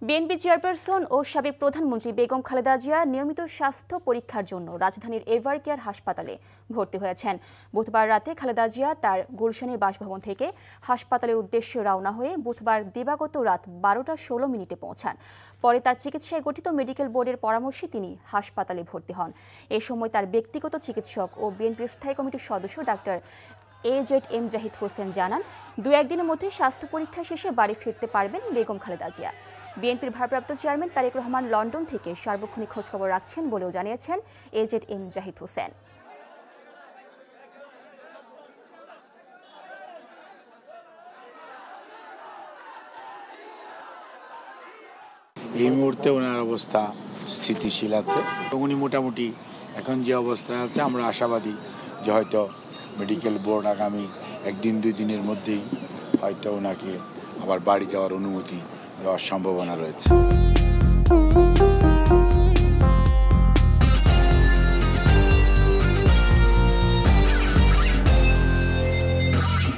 BNP chairperson ও সাবেক প্রধানমন্ত্রী বেগম খালেদা জিয়া নিয়মিত স্বাস্থ্য পরীক্ষার জন্য রাজধানীর এভার কেয়ার হাসপাতালে ভর্তি হয়েছেন। বুধবার রাতে খালেদা জিয়া তার গুলশানের বাসভবন থেকে হাসপাতালের উদ্দেশ্যে রওনা হয়ে বুধবার দিবাগত রাত 12:16 পৌঁছান। পরে তার চিকিৎসায় গঠিত মেডিকেল বোর্ডের পরামর্শে তিনি হাসপাতালে ভর্তি হন। এ সময় তার ব্যক্তিগত চিকিৎসক ও বিএনপির স্থায়ী কমিটির সদস্য ডাক্তার AZM জাহিদ হোসেন জানান, 2-1 দিনের মধ্যে স্বাস্থ্য পরীক্ষা শেষে বাড়ি ফিরতে পারবেন বেগম খালেদা জিয়া। বিএনপির ভারপ্রাপ্ত চেয়ারম্যান তারেক রহমান লন্ডন থেকে সার্বক্ষণিক খোঁজখবর রাখছেন বলেও জানিয়েছেন AZM জাহিদ হোসেন। এই মুহূর্তে ওনার অবস্থা স্থিতিশীল আছে। উনি মোটামুটি এখন যে অবস্থায় আছে আমরা আশাবাদী যে হয়তো মেডিকেল বোর্ড আগামী 1-2 দিনের মধ্যেই হয়তো ওনাকে আবার বাড়ি যাওয়ার অনুমতি দেওয়ার সম্ভাবনা রয়েছে।